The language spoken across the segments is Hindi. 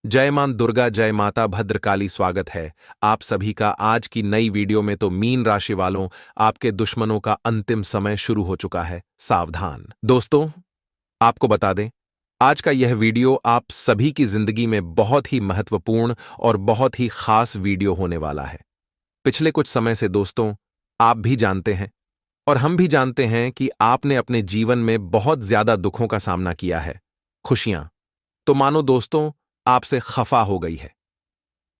जय मां दुर्गा, जय माता भद्रकाली। स्वागत है आप सभी का आज की नई वीडियो में। तो मीन राशि वालों, आपके दुश्मनों का अंतिम समय शुरू हो चुका है, सावधान। दोस्तों, आपको बता दें, आज का यह वीडियो आप सभी की जिंदगी में बहुत ही महत्वपूर्ण और बहुत ही खास वीडियो होने वाला है। पिछले कुछ समय से दोस्तों, आप भी जानते हैं और हम भी जानते हैं कि आपने अपने जीवन में बहुत ज्यादा दुखों का सामना किया है। खुशियां तो मानो दोस्तों आपसे खफा हो गई है।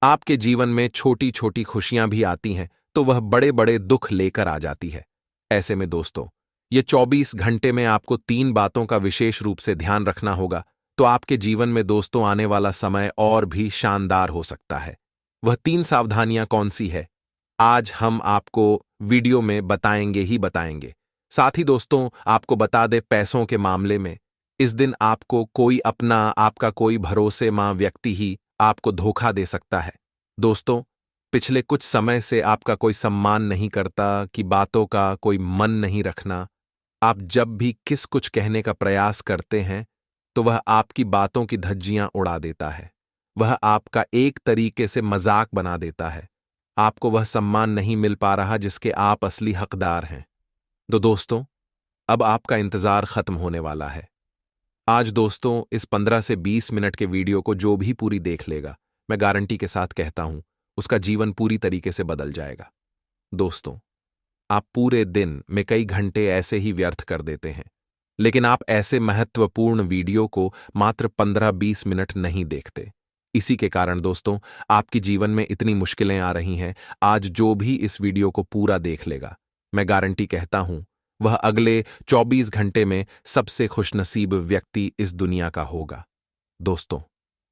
आपके जीवन में छोटी छोटी खुशियां भी आती हैं तो वह बड़े बड़े दुख लेकर आ जाती है। ऐसे में दोस्तों, ये 24 घंटे में आपको 3 बातों का विशेष रूप से ध्यान रखना होगा, तो आपके जीवन में दोस्तों आने वाला समय और भी शानदार हो सकता है। वह 3 सावधानियां कौन सी है, आज हम आपको वीडियो में बताएंगे ही बताएंगे। साथ ही दोस्तों, आपको बता दे, पैसों के मामले में इस दिन आपको कोई अपना, आपका कोई भरोसेमंद व्यक्ति ही आपको धोखा दे सकता है। दोस्तों, पिछले कुछ समय से आपका कोई सम्मान नहीं करता, कि बातों का कोई मन नहीं रखना। आप जब भी किस कुछ कहने का प्रयास करते हैं तो वह आपकी बातों की धज्जियां उड़ा देता है। वह आपका एक तरीके से मजाक बना देता है। आपको वह सम्मान नहीं मिल पा रहा जिसके आप असली हकदार हैं। तो दोस्तों, अब आपका इंतजार खत्म होने वाला है। आज दोस्तों, इस 15 से 20 मिनट के वीडियो को जो भी पूरी देख लेगा, मैं गारंटी के साथ कहता हूं, उसका जीवन पूरी तरीके से बदल जाएगा। दोस्तों, आप पूरे दिन में कई घंटे ऐसे ही व्यर्थ कर देते हैं, लेकिन आप ऐसे महत्वपूर्ण वीडियो को मात्र 15-20 मिनट नहीं देखते। इसी के कारण दोस्तों, आपकी जीवन में इतनी मुश्किलें आ रही हैं। आज जो भी इस वीडियो को पूरा देख लेगा, मैं गारंटी कहता हूं, वह अगले 24 घंटे में सबसे खुशनसीब व्यक्ति इस दुनिया का होगा। दोस्तों,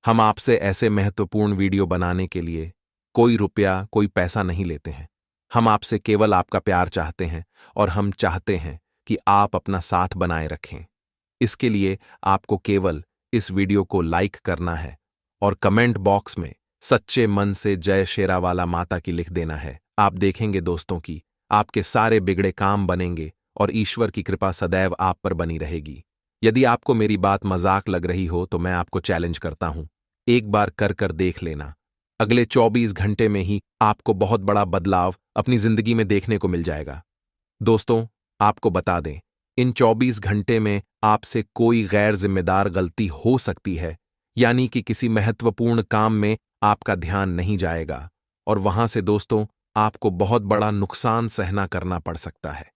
हम आपसे ऐसे महत्वपूर्ण वीडियो बनाने के लिए कोई रुपया, कोई पैसा नहीं लेते हैं। हम आपसे केवल आपका प्यार चाहते हैं और हम चाहते हैं कि आप अपना साथ बनाए रखें। इसके लिए आपको केवल इस वीडियो को लाइक करना है और कमेंट बॉक्स में सच्चे मन से जय शेरावाला माता की लिख देना है। आप देखेंगे दोस्तों कि आपके सारे बिगड़े काम बनेंगे और ईश्वर की कृपा सदैव आप पर बनी रहेगी। यदि आपको मेरी बात मजाक लग रही हो तो मैं आपको चैलेंज करता हूं, एक बार कर देख लेना। अगले 24 घंटे में ही आपको बहुत बड़ा बदलाव अपनी जिंदगी में देखने को मिल जाएगा। दोस्तों, आपको बता दें, इन 24 घंटे में आपसे कोई गैर जिम्मेदार गलती हो सकती है, यानी कि किसी महत्वपूर्ण काम में आपका ध्यान नहीं जाएगा और वहां से दोस्तों आपको बहुत बड़ा नुकसान सहना करना पड़ सकता है।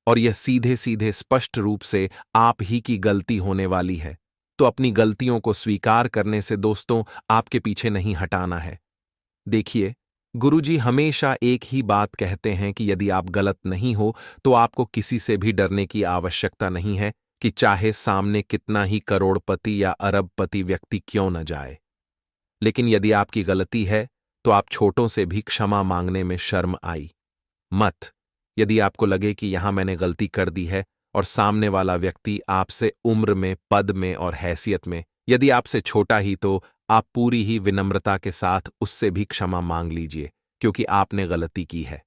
और यह सीधे सीधे स्पष्ट रूप से आप ही की गलती होने वाली है। तो अपनी गलतियों को स्वीकार करने से दोस्तों आपके पीछे नहीं हटाना है। देखिए, गुरुजी हमेशा एक ही बात कहते हैं कि यदि आप गलत नहीं हो तो आपको किसी से भी डरने की आवश्यकता नहीं है, कि चाहे सामने कितना ही करोड़पति या अरबपति व्यक्ति क्यों न जाए। लेकिन यदि आपकी गलती है तो आप छोटों से भी क्षमा मांगने में शर्म आई मत। यदि आपको लगे कि यहां मैंने गलती कर दी है और सामने वाला व्यक्ति आपसे उम्र में, पद में और हैसियत में यदि आपसे छोटा ही, तो आप पूरी ही विनम्रता के साथ उससे भी क्षमा मांग लीजिए, क्योंकि आपने गलती की है।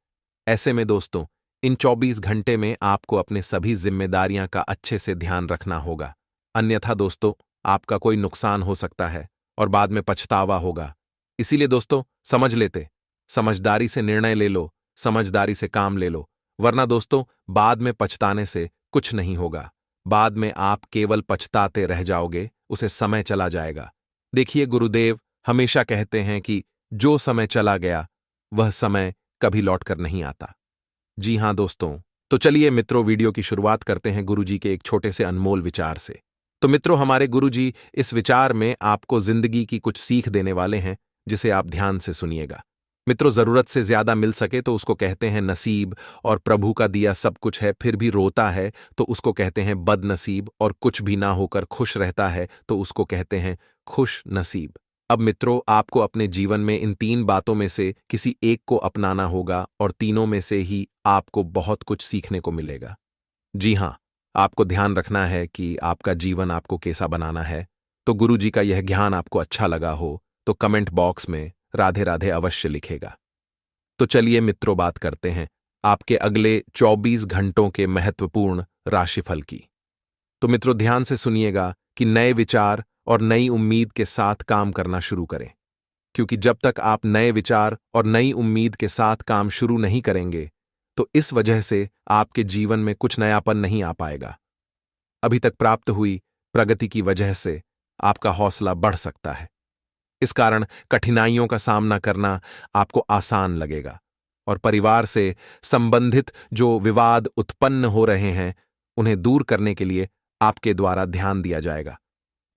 ऐसे में दोस्तों, इन 24 घंटे में आपको अपने सभी जिम्मेदारियां का अच्छे से ध्यान रखना होगा। अन्यथा दोस्तों, आपका कोई नुकसान हो सकता है और बाद में पछतावा होगा। इसीलिए दोस्तों, समझ लेते, समझदारी से निर्णय ले लो, समझदारी से काम ले लो, वरना दोस्तों बाद में पछताने से कुछ नहीं होगा। बाद में आप केवल पछताते रह जाओगे, उसे समय चला जाएगा। देखिए, गुरुदेव हमेशा कहते हैं कि जो समय चला गया वह समय कभी लौटकर नहीं आता। जी हां दोस्तों, तो चलिए मित्रों, वीडियो की शुरुआत करते हैं गुरुजी के एक छोटे से अनमोल विचार से। तो मित्रों, हमारे गुरुजी इस विचार में आपको जिंदगी की कुछ सीख देने वाले हैं, जिसे आप ध्यान से सुनिएगा। मित्रों, जरूरत से ज्यादा मिल सके तो उसको कहते हैं नसीब, और प्रभु का दिया सब कुछ है फिर भी रोता है तो उसको कहते हैं बदनसीब, और कुछ भी ना होकर खुश रहता है तो उसको कहते हैं खुश नसीब। अब मित्रों, आपको अपने जीवन में इन 3 बातों में से किसी एक को अपनाना होगा और तीनों में से ही आपको बहुत कुछ सीखने को मिलेगा। जी हां, आपको ध्यान रखना है कि आपका जीवन आपको कैसा बनाना है। तो गुरुजी का यह ज्ञान आपको अच्छा लगा हो तो कमेंट बॉक्स में राधे राधे अवश्य लिखेगा। तो चलिए मित्रों, बात करते हैं आपके अगले 24 घंटों के महत्वपूर्ण राशिफल की। तो मित्रों, ध्यान से सुनिएगा कि नए विचार और नई उम्मीद के साथ काम करना शुरू करें, क्योंकि जब तक आप नए विचार और नई उम्मीद के साथ काम शुरू नहीं करेंगे तो इस वजह से आपके जीवन में कुछ नयापन नहीं आ पाएगा। अभी तक प्राप्त हुई प्रगति की वजह से आपका हौसला बढ़ सकता है। इस कारण कठिनाइयों का सामना करना आपको आसान लगेगा और परिवार से संबंधित जो विवाद उत्पन्न हो रहे हैं उन्हें दूर करने के लिए आपके द्वारा ध्यान दिया जाएगा।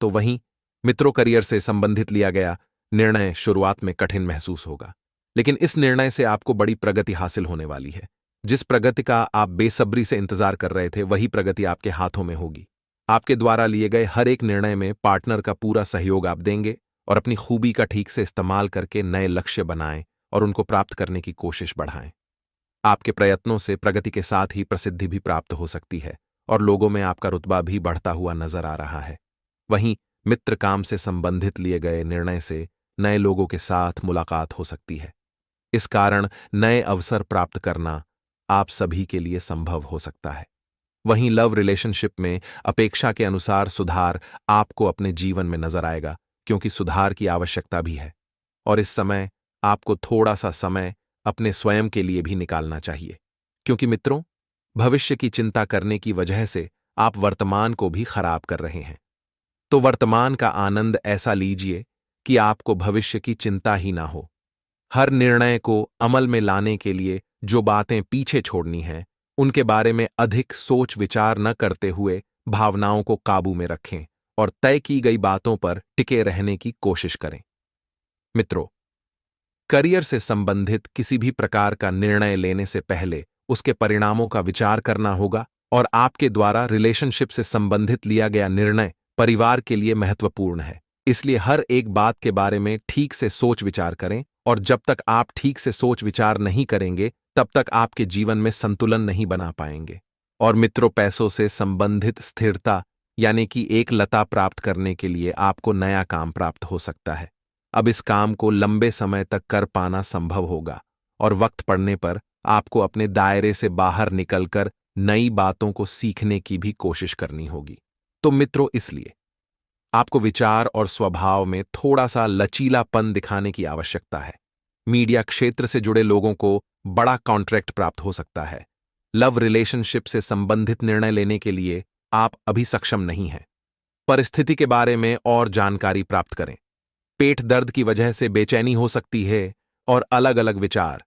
तो वहीं मित्रों, करियर से संबंधित लिया गया निर्णय शुरुआत में कठिन महसूस होगा, लेकिन इस निर्णय से आपको बड़ी प्रगति हासिल होने वाली है। जिस प्रगति का आप बेसब्री से इंतजार कर रहे थे वही प्रगति आपके हाथों में होगी। आपके द्वारा लिए गए हर एक निर्णय में पार्टनर का पूरा सहयोग आप देंगे और अपनी खूबी का ठीक से इस्तेमाल करके नए लक्ष्य बनाएं और उनको प्राप्त करने की कोशिश बढ़ाएं। आपके प्रयत्नों से प्रगति के साथ ही प्रसिद्धि भी प्राप्त हो सकती है और लोगों में आपका रुतबा भी बढ़ता हुआ नजर आ रहा है। वहीं मित्र काम से संबंधित लिए गए निर्णय से नए लोगों के साथ मुलाकात हो सकती है। इस कारण नए अवसर प्राप्त करना आप सभी के लिए संभव हो सकता है। वहीं लव रिलेशनशिप में अपेक्षा के अनुसार सुधार आपको अपने जीवन में नजर आएगा, क्योंकि सुधार की आवश्यकता भी है और इस समय आपको थोड़ा सा समय अपने स्वयं के लिए भी निकालना चाहिए, क्योंकि मित्रों, भविष्य की चिंता करने की वजह से आप वर्तमान को भी खराब कर रहे हैं। तो वर्तमान का आनंद ऐसा लीजिए कि आपको भविष्य की चिंता ही ना हो। हर निर्णय को अमल में लाने के लिए जो बातें पीछे छोड़नी हैं उनके बारे में अधिक सोच विचार न करते हुए भावनाओं को काबू में रखें और तय की गई बातों पर टिके रहने की कोशिश करें। मित्रों, करियर से संबंधित किसी भी प्रकार का निर्णय लेने से पहले उसके परिणामों का विचार करना होगा और आपके द्वारा रिलेशनशिप से संबंधित लिया गया निर्णय परिवार के लिए महत्वपूर्ण है। इसलिए हर एक बात के बारे में ठीक से सोच विचार करें और जब तक आप ठीक से सोच विचार नहीं करेंगे तब तक आपके जीवन में संतुलन नहीं बना पाएंगे। और मित्रों, पैसों से संबंधित स्थिरता यानी कि एक लता प्राप्त करने के लिए आपको नया काम प्राप्त हो सकता है। अब इस काम को लंबे समय तक कर पाना संभव होगा और वक्त पड़ने पर आपको अपने दायरे से बाहर निकलकर नई बातों को सीखने की भी कोशिश करनी होगी। तो मित्रों, इसलिए आपको विचार और स्वभाव में थोड़ा सा लचीलापन दिखाने की आवश्यकता है। मीडिया क्षेत्र से जुड़े लोगों को बड़ा कॉन्ट्रैक्ट प्राप्त हो सकता है। लव रिलेशनशिप से संबंधित निर्णय लेने के लिए आप अभी सक्षम नहीं हैं। परिस्थिति के बारे में और जानकारी प्राप्त करें। पेट दर्द की वजह से बेचैनी हो सकती है और अलग अलग विचार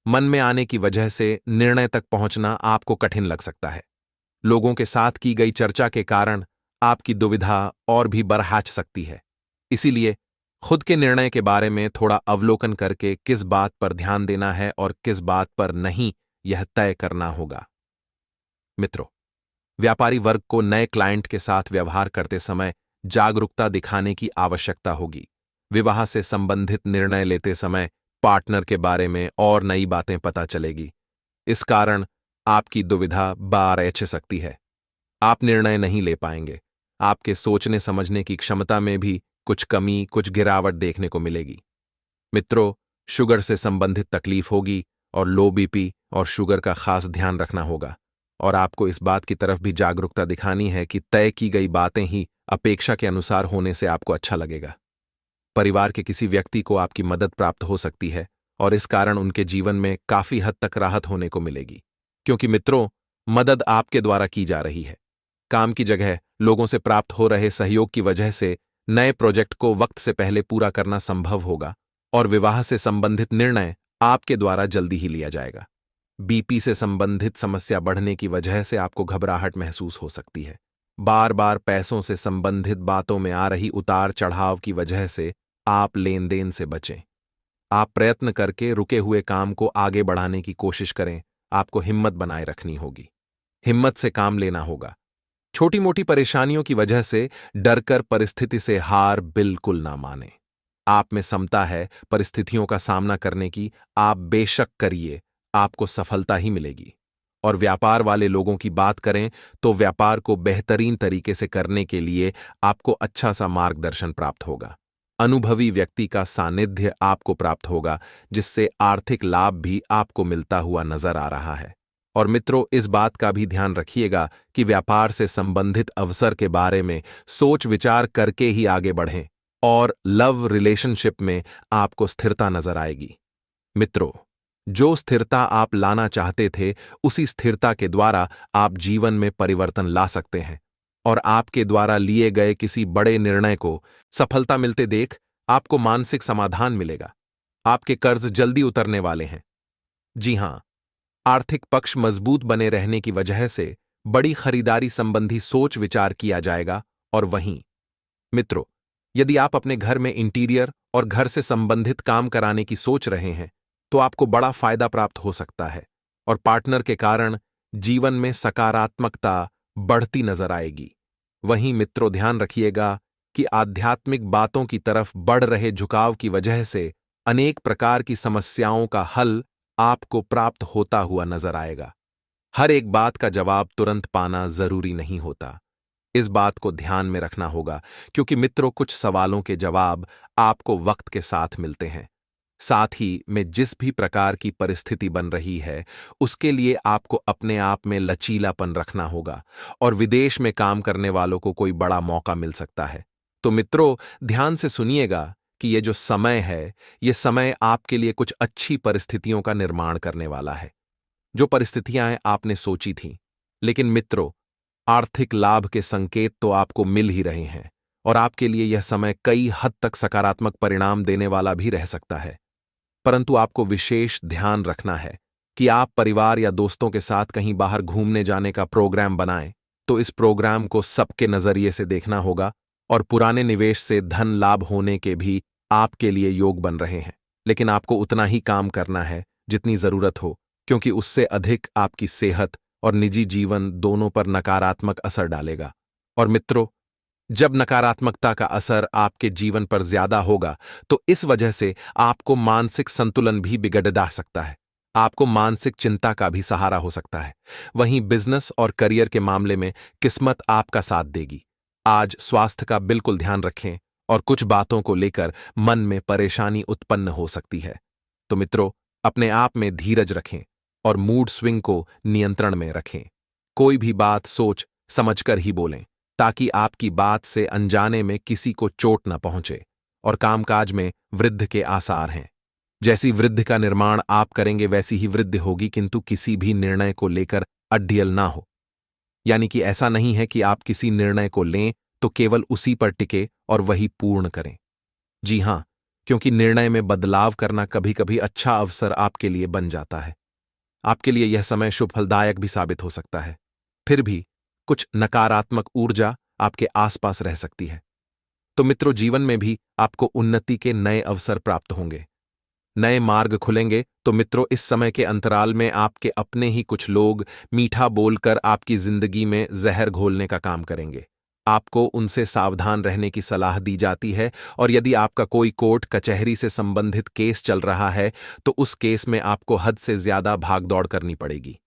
मन में आने की वजह से निर्णय तक पहुंचना आपको कठिन लग सकता है। लोगों के साथ की गई चर्चा के कारण आपकी दुविधा और भी बढ़ सकती है। इसीलिए खुद के निर्णय के बारे में थोड़ा अवलोकन करके किस बात पर ध्यान देना है और किस बात पर नहीं, यह तय करना होगा। मित्रों, व्यापारी वर्ग को नए क्लाइंट के साथ व्यवहार करते समय जागरूकता दिखाने की आवश्यकता होगी। विवाह से संबंधित निर्णय लेते समय पार्टनर के बारे में और नई बातें पता चलेगी। इस कारण आपकी दुविधा बढ़ सकती है। आप निर्णय नहीं ले पाएंगे। आपके सोचने समझने की क्षमता में भी कुछ कमी, कुछ गिरावट देखने को मिलेगी। मित्रों, शुगर से संबंधित तकलीफ होगी और लो बीपी और शुगर का खास ध्यान रखना होगा और आपको इस बात की तरफ भी जागरूकता दिखानी है कि तय की गई बातें ही अपेक्षा के अनुसार होने से आपको अच्छा लगेगा। परिवार के किसी व्यक्ति को आपकी मदद प्राप्त हो सकती है और इस कारण उनके जीवन में काफी हद तक राहत होने को मिलेगी, क्योंकि मित्रों, मदद आपके द्वारा की जा रही है। काम की जगह लोगों से प्राप्त हो रहे सहयोग की वजह से नए प्रोजेक्ट को वक्त से पहले पूरा करना संभव होगा और विवाह से संबंधित निर्णय आपके द्वारा जल्दी ही लिया जाएगा। बीपी से संबंधित समस्या बढ़ने की वजह से आपको घबराहट महसूस हो सकती है। बार बार पैसों से संबंधित बातों में आ रही उतार चढ़ाव की वजह से आप लेन देन से बचें। आप प्रयत्न करके रुके हुए काम को आगे बढ़ाने की कोशिश करें। आपको हिम्मत बनाए रखनी होगी। हिम्मत से काम लेना होगा। छोटी मोटी परेशानियों की वजह से डरकर परिस्थिति से हार बिल्कुल ना माने। आप में क्षमता है परिस्थितियों का सामना करने की, आप बेशक करिए, आपको सफलता ही मिलेगी। और व्यापार वाले लोगों की बात करें तो व्यापार को बेहतरीन तरीके से करने के लिए आपको अच्छा सा मार्गदर्शन प्राप्त होगा। अनुभवी व्यक्ति का सानिध्य आपको प्राप्त होगा, जिससे आर्थिक लाभ भी आपको मिलता हुआ नजर आ रहा है। और मित्रों, इस बात का भी ध्यान रखिएगा कि व्यापार से संबंधित अवसर के बारे में सोच विचार करके ही आगे बढ़ें और लव रिलेशनशिप में आपको स्थिरता नजर आएगी। मित्रों, जो स्थिरता आप लाना चाहते थे, उसी स्थिरता के द्वारा आप जीवन में परिवर्तन ला सकते हैं और आपके द्वारा लिए गए किसी बड़े निर्णय को सफलता मिलते देख आपको मानसिक समाधान मिलेगा। आपके कर्ज जल्दी उतरने वाले हैं। जी हां, आर्थिक पक्ष मजबूत बने रहने की वजह से बड़ी खरीदारी संबंधी सोच विचार किया जाएगा। और वहीं मित्रों, यदि आप अपने घर में इंटीरियर और घर से संबंधित काम कराने की सोच रहे हैं, तो आपको बड़ा फायदा प्राप्त हो सकता है और पार्टनर के कारण जीवन में सकारात्मकता बढ़ती नजर आएगी। वहीं मित्रों, ध्यान रखिएगा कि आध्यात्मिक बातों की तरफ बढ़ रहे झुकाव की वजह से अनेक प्रकार की समस्याओं का हल आपको प्राप्त होता हुआ नजर आएगा। हर एक बात का जवाब तुरंत पाना जरूरी नहीं होता। इस बात को ध्यान में रखना होगा, क्योंकि मित्रों, कुछ सवालों के जवाब आपको वक्त के साथ मिलते हैं। साथ ही में जिस भी प्रकार की परिस्थिति बन रही है, उसके लिए आपको अपने आप में लचीलापन रखना होगा और विदेश में काम करने वालों को कोई बड़ा मौका मिल सकता है। तो मित्रों, ध्यान से सुनिएगा कि ये जो समय है, ये समय आपके लिए कुछ अच्छी परिस्थितियों का निर्माण करने वाला है, जो परिस्थितियां आपने सोची थीं। लेकिन मित्रों, आर्थिक लाभ के संकेत तो आपको मिल ही रहे हैं और आपके लिए यह समय कई हद तक सकारात्मक परिणाम देने वाला भी रह सकता है। परंतु आपको विशेष ध्यान रखना है कि आप परिवार या दोस्तों के साथ कहीं बाहर घूमने जाने का प्रोग्राम बनाएं, तो इस प्रोग्राम को सबके नजरिए से देखना होगा और पुराने निवेश से धन लाभ होने के भी आपके लिए योग बन रहे हैं। लेकिन आपको उतना ही काम करना है जितनी जरूरत हो, क्योंकि उससे अधिक आपकी सेहत और निजी जीवन दोनों पर नकारात्मक असर डालेगा। और मित्रों, जब नकारात्मकता का असर आपके जीवन पर ज्यादा होगा, तो इस वजह से आपको मानसिक संतुलन भी बिगड़ सकता है। आपको मानसिक चिंता का भी सहारा हो सकता है। वहीं बिजनेस और करियर के मामले में किस्मत आपका साथ देगी। आज स्वास्थ्य का बिल्कुल ध्यान रखें और कुछ बातों को लेकर मन में परेशानी उत्पन्न हो सकती है। तो मित्रों, अपने आप में धीरज रखें और मूड स्विंग को नियंत्रण में रखें। कोई भी बात सोच समझकर ही बोलें, ताकि आपकी बात से अनजाने में किसी को चोट न पहुंचे। और कामकाज में वृद्धि के आसार हैं। जैसी वृद्धि का निर्माण आप करेंगे, वैसी ही वृद्धि होगी, किंतु किसी भी निर्णय को लेकर अड्डियल ना हो। यानी कि ऐसा नहीं है कि आप किसी निर्णय को लें तो केवल उसी पर टिके और वही पूर्ण करें। जी हां, क्योंकि निर्णय में बदलाव करना कभी कभी अच्छा अवसर आपके लिए बन जाता है। आपके लिए यह समय शुभ फलदायक भी साबित हो सकता है। फिर भी कुछ नकारात्मक ऊर्जा आपके आसपास रह सकती है। तो मित्रों, जीवन में भी आपको उन्नति के नए अवसर प्राप्त होंगे, नए मार्ग खुलेंगे। तो मित्रों, इस समय के अंतराल में आपके अपने ही कुछ लोग मीठा बोलकर आपकी जिंदगी में जहर घोलने का काम करेंगे। आपको उनसे सावधान रहने की सलाह दी जाती है। और यदि आपका कोई कोर्ट कचहरी से संबंधित केस चल रहा है, तो उस केस में आपको हद से ज्यादा भागदौड़ करनी पड़ेगी।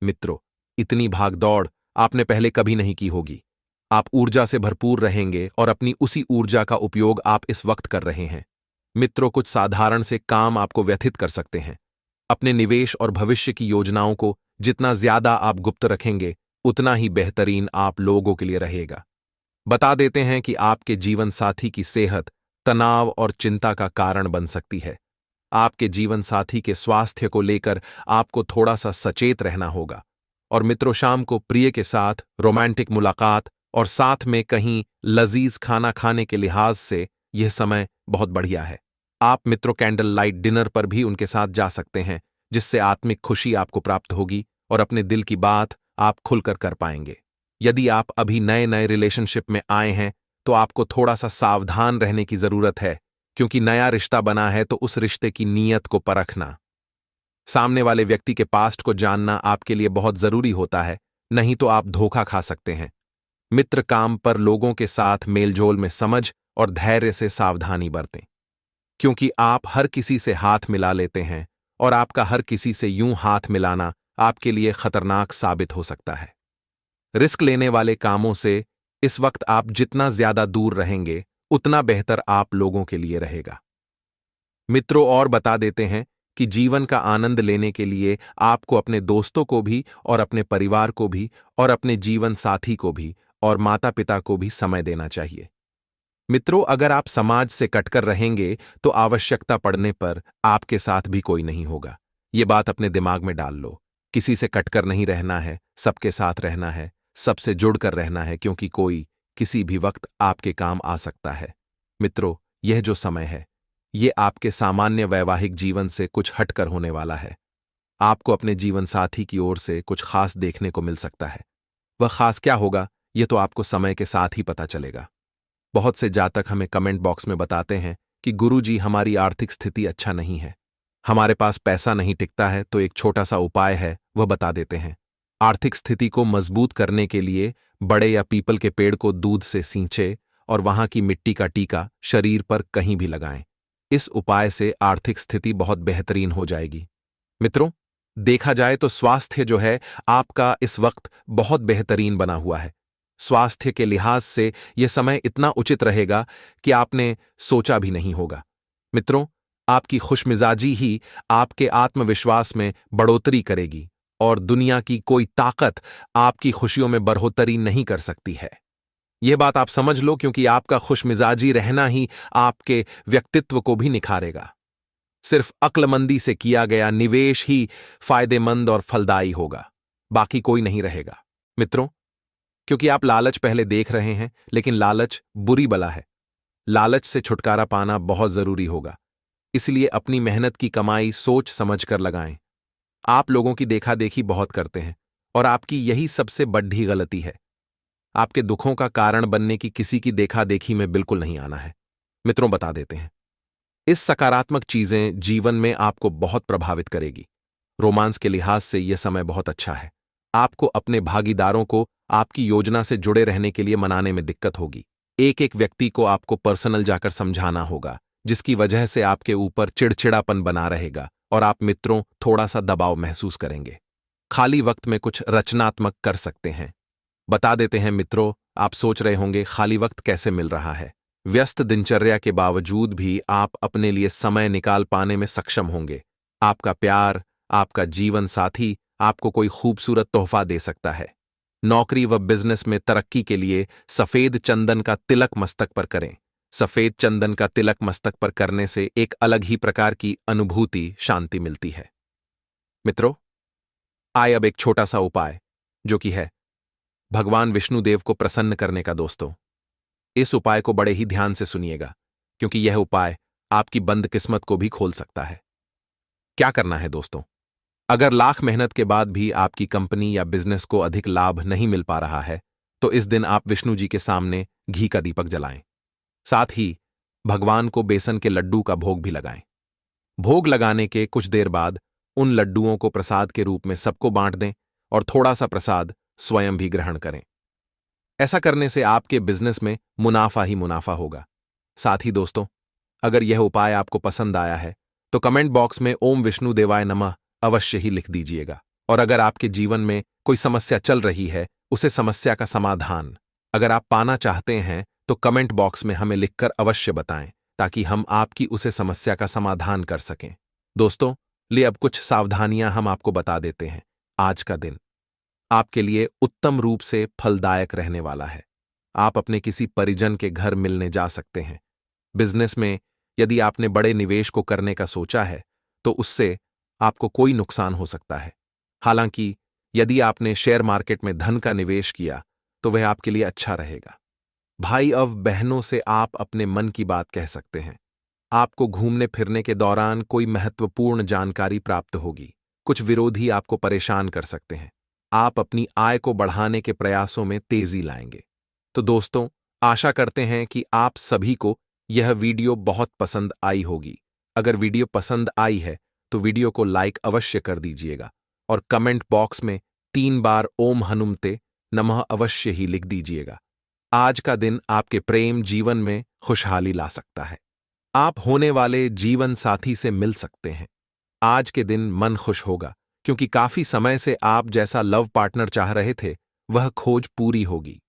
मित्रों, इतनी भागदौड़ आपने पहले कभी नहीं की होगी। आप ऊर्जा से भरपूर रहेंगे और अपनी उसी ऊर्जा का उपयोग आप इस वक्त कर रहे हैं। मित्रों, कुछ साधारण से काम आपको व्यथित कर सकते हैं। अपने निवेश और भविष्य की योजनाओं को जितना ज्यादा आप गुप्त रखेंगे, उतना ही बेहतरीन आप लोगों के लिए रहेगा। बता देते हैं कि आपके जीवन साथी की सेहत तनाव और चिंता का कारण बन सकती है। आपके जीवन साथी के स्वास्थ्य को लेकर आपको थोड़ा सा सचेत रहना होगा। और मित्रों, शाम को प्रिय के साथ रोमांटिक मुलाकात और साथ में कहीं लजीज खाना खाने के लिहाज से यह समय बहुत बढ़िया है। आप मित्रों कैंडल लाइट डिनर पर भी उनके साथ जा सकते हैं, जिससे आत्मिक खुशी आपको प्राप्त होगी और अपने दिल की बात आप खुलकर कर पाएंगे। यदि आप अभी नए नए रिलेशनशिप में आए हैं, तो आपको थोड़ा सा सावधान रहने की जरूरत है, क्योंकि नया रिश्ता बना है तो उस रिश्ते की नीयत को परखना, सामने वाले व्यक्ति के पास्ट को जानना आपके लिए बहुत जरूरी होता है, नहीं तो आप धोखा खा सकते हैं। मित्र काम पर लोगों के साथ मेलजोल में समझ और धैर्य से सावधानी बरतें, क्योंकि आप हर किसी से हाथ मिला लेते हैं और आपका हर किसी से यूं हाथ मिलाना आपके लिए खतरनाक साबित हो सकता है। रिस्क लेने वाले कामों से इस वक्त आप जितना ज्यादा दूर रहेंगे, उतना बेहतर आप लोगों के लिए रहेगा। मित्रों, और बता देते हैं कि जीवन का आनंद लेने के लिए आपको अपने दोस्तों को भी और अपने परिवार को भी और अपने जीवन साथी को भी और माता पिता को भी समय देना चाहिए। मित्रों, अगर आप समाज से कटकर रहेंगे तो आवश्यकता पड़ने पर आपके साथ भी कोई नहीं होगा। ये बात अपने दिमाग में डाल लो। किसी से कटकर नहीं रहना है, सबके साथ रहना है, सबसे जुड़कर रहना है, क्योंकि कोई किसी भी वक्त आपके काम आ सकता है। मित्रों, यह जो समय है, ये आपके सामान्य वैवाहिक जीवन से कुछ हटकर होने वाला है। आपको अपने जीवन साथी की ओर से कुछ खास देखने को मिल सकता है। वह खास क्या होगा, यह तो आपको समय के साथ ही पता चलेगा। बहुत से जातक हमें कमेंट बॉक्स में बताते हैं कि गुरुजी, हमारी आर्थिक स्थिति अच्छा नहीं है, हमारे पास पैसा नहीं टिकता है, तो एक छोटा सा उपाय है, वह बता देते हैं। आर्थिक स्थिति को मजबूत करने के लिए बड़े या पीपल के पेड़ को दूध से सींचे और वहां की मिट्टी का टीका शरीर पर कहीं भी लगाएं। इस उपाय से आर्थिक स्थिति बहुत बेहतरीन हो जाएगी। मित्रों, देखा जाए तो स्वास्थ्य जो है आपका इस वक्त बहुत बेहतरीन बना हुआ है। स्वास्थ्य के लिहाज से यह समय इतना उचित रहेगा कि आपने सोचा भी नहीं होगा। मित्रों, आपकी खुशमिजाजी ही आपके आत्मविश्वास में बढ़ोतरी करेगी और दुनिया की कोई ताकत आपकी खुशियों में बढ़ोतरी नहीं कर सकती है। यह बात आप समझ लो, क्योंकि आपका खुशमिजाजी रहना ही आपके व्यक्तित्व को भी निखारेगा। सिर्फ अक्लमंदी से किया गया निवेश ही फायदेमंद और फलदायी होगा, बाकी कोई नहीं रहेगा। मित्रों, क्योंकि आप लालच पहले देख रहे हैं, लेकिन लालच बुरी बला है। लालच से छुटकारा पाना बहुत जरूरी होगा, इसलिए अपनी मेहनत की कमाई सोच समझकर लगाएं। आप लोगों की देखा देखी बहुत करते हैं और आपकी यही सबसे बड़ी गलती है। आपके दुखों का कारण बनने की किसी की देखा देखी में बिल्कुल नहीं आना है। मित्रों, बता देते हैं, इस सकारात्मक चीजें जीवन में आपको बहुत प्रभावित करेगी। रोमांस के लिहाज से यह समय बहुत अच्छा है। आपको अपने भागीदारों को आपकी योजना से जुड़े रहने के लिए मनाने में दिक्कत होगी। एक एक व्यक्ति को आपको पर्सनल जाकर समझाना होगा, जिसकी वजह से आपके ऊपर चिड़चिड़ापन बना रहेगा और आप मित्रों थोड़ा सा दबाव महसूस करेंगे। खाली वक्त में कुछ रचनात्मक कर सकते हैं। बता देते हैं मित्रों, आप सोच रहे होंगे खाली वक्त कैसे मिल रहा है। व्यस्त दिनचर्या के बावजूद भी आप अपने लिए समय निकाल पाने में सक्षम होंगे। आपका प्यार, आपका जीवन साथी आपको कोई खूबसूरत तोहफा दे सकता है। नौकरी व बिजनेस में तरक्की के लिए सफेद चंदन का तिलक मस्तक पर करें। सफेद चंदन का तिलक मस्तक पर करने से एक अलग ही प्रकार की अनुभूति, शांति मिलती है। मित्रों, आए अब एक छोटा सा उपाय, जो कि है भगवान विष्णुदेव को प्रसन्न करने का। दोस्तों, इस उपाय को बड़े ही ध्यान से सुनिएगा, क्योंकि यह उपाय आपकी बंद किस्मत को भी खोल सकता है। क्या करना है दोस्तों? अगर लाख मेहनत के बाद भी आपकी कंपनी या बिजनेस को अधिक लाभ नहीं मिल पा रहा है, तो इस दिन आप विष्णु जी के सामने घी का दीपक जलाएं। साथ ही भगवान को बेसन के लड्डू का भोग भी लगाएं। भोग लगाने के कुछ देर बाद उन लड्डुओं को प्रसाद के रूप में सबको बांट दें और थोड़ा सा प्रसाद स्वयं भी ग्रहण करें। ऐसा करने से आपके बिजनेस में मुनाफा ही मुनाफा होगा। साथ ही दोस्तों, अगर यह उपाय आपको पसंद आया है तो कमेंट बॉक्स में ओम विष्णु देवाय नमः अवश्य ही लिख दीजिएगा। और अगर आपके जीवन में कोई समस्या चल रही है, उसे समस्या का समाधान अगर आप पाना चाहते हैं तो कमेंट बॉक्स में हमें लिखकर अवश्य बताएं, ताकि हम आपकी उसे समस्या का समाधान कर सकें। दोस्तों, लिए अब कुछ सावधानियां हम आपको बता देते हैं। आज का दिन आपके लिए उत्तम रूप से फलदायक रहने वाला है। आप अपने किसी परिजन के घर मिलने जा सकते हैं। बिजनेस में यदि आपने बड़े निवेश को करने का सोचा है तो उससे आपको कोई नुकसान हो सकता है। हालांकि यदि आपने शेयर मार्केट में धन का निवेश किया तो वह आपके लिए अच्छा रहेगा। भाई और बहनों से आप अपने मन की बात कह सकते हैं। आपको घूमने फिरने के दौरान कोई महत्वपूर्ण जानकारी प्राप्त होगी। कुछ विरोधी आपको परेशान कर सकते हैं। आप अपनी आय को बढ़ाने के प्रयासों में तेजी लाएंगे। तो दोस्तों, आशा करते हैं कि आप सभी को यह वीडियो बहुत पसंद आई होगी। अगर वीडियो पसंद आई है तो वीडियो को लाइक अवश्य कर दीजिएगा और कमेंट बॉक्स में 3 बार ओम हनुमते नमः अवश्य ही लिख दीजिएगा। आज का दिन आपके प्रेम जीवन में खुशहाली ला सकता है। आप होने वाले जीवन साथी से मिल सकते हैं। आज के दिन मन खुश होगा, क्योंकि काफी समय से आप जैसा लव पार्टनर चाह रहे थे, वह खोज पूरी होगी।